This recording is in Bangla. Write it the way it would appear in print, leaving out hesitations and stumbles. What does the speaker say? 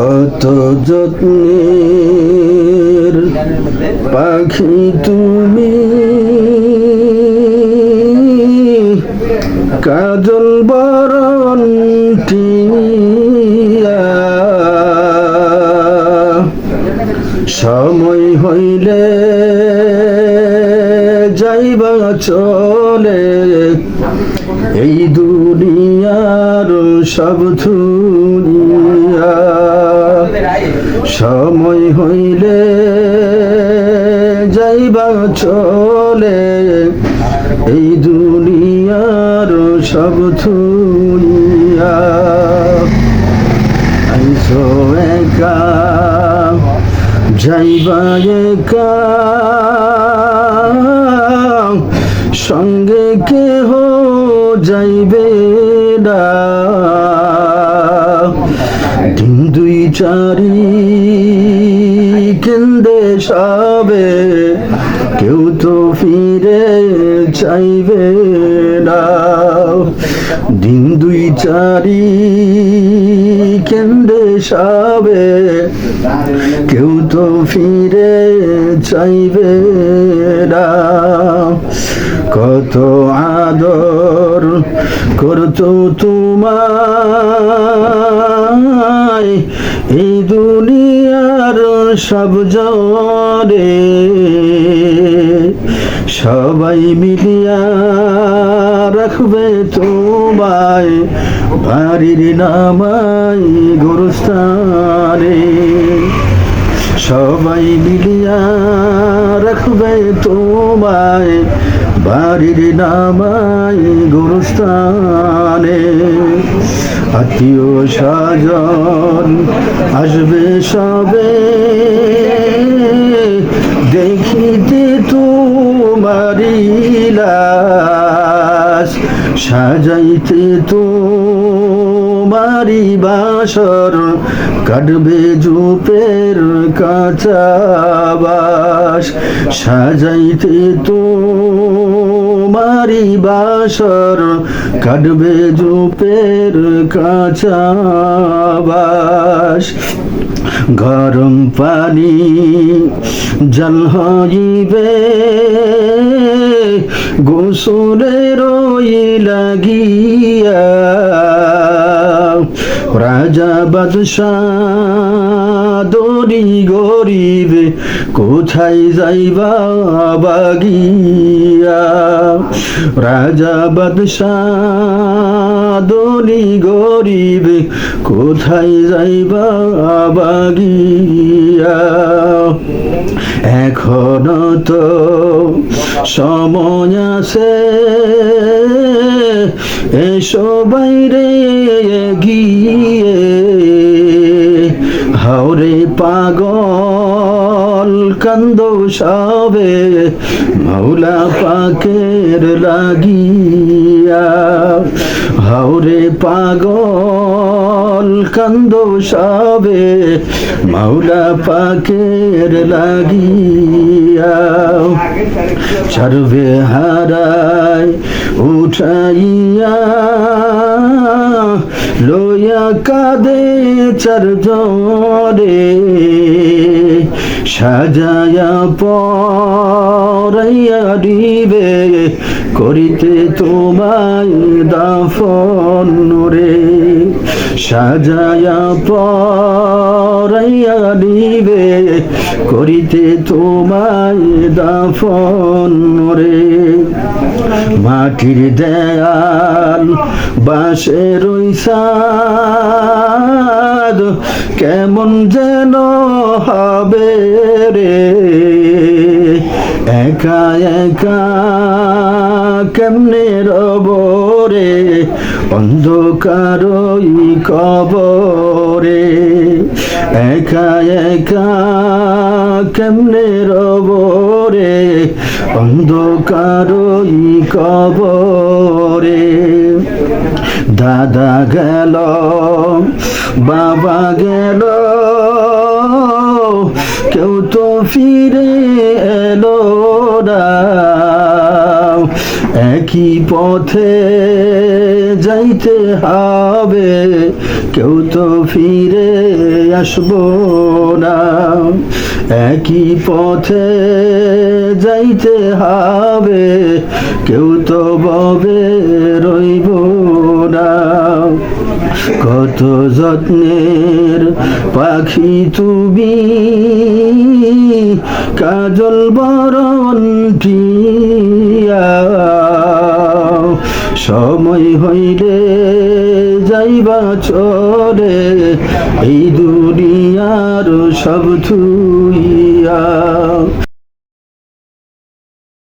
কত যত্নের পাখি তুমি, কাজল বরণ টিয়া, সময় হইলে যাইবা চলে, এই দুনিয়ার সব দুনিয়া। সময় হইলে যাইবা চলে, এই দুনিয়ার সব দুনিয়া। আইসো একা যাইবা একা, সঙ্গে কেহ যাইবে না। দিন দুই চারি কেন্দে সবে, কেউ তো ফিরে চাইবে না। দিন দুই চারি কেন্দে সবে, কেউ তো ফিরে চাইবে না। কত আদর করতো তোমায় এই দুনিয়ার সব জনে, সবাই মিলিয়া রাখবে তোমায় বাড়ির নামাই গোরস্থানে। সবাই মিলিয়া রাখবে তোমায় বাড়ির নামাই গোরস্থানে। আত্মীয় স্বজন আসবে সবে, দেখিতে তোমারি লাশ, সাজাইতে তোমারি বাসর, কাটবে জুপের কাঁচা বাস। সাজাইতে তোমারি বাসর, কাটবে জুপের কাঁচা বাস। গরম পানি জল হইবে গোসলের লাগিয়া, রাজা বাদশাহ দরি গরিব কোথায় যাইবা বাগিয়া। রাজা বাদশাহ দরি গরিব কোথায় যাইবা বাগিয়া। এখনো তো সময় আছে, এসো বাইরে গিয়ে, হাওরে পাগল কান্দ সবে মৌলা পাকের লাগিয়া। হাওরে পাগল কান্দ সবে মৌলা পাকের লাগিয়া। সর্বে হারায় উঠাইয়া লইয়া কাঁদে চারজনে, সাজায়া পরাইয়া দিবে করিতে তোমায় দাফন রে। সাজায়া পরাইয়া দিবে করিতে তোমায় দাফন রে। মাটির দেয়াল বাঁশের ছাদ কেমন যেন হবে রে, একা একা কেমনে রব রে, অন্ধকার কবরে। একা একা কেমনে রব রে, অন্ধকার কবরে। দাদা গেল বাবা গেল, কেউ তো ফিরে এলো না। এক একই পথে যাইতে হবে, কেউ তো ফিরে আসবো না। একই পথে যাইতে হবে, কেউ তো ববে রইব না। কত যত্নের পাখি তুমি, কাজল বরণ টিয়া, সময় হইলে যাইবা চলে এই দুনিয়ার সব থুইয়া।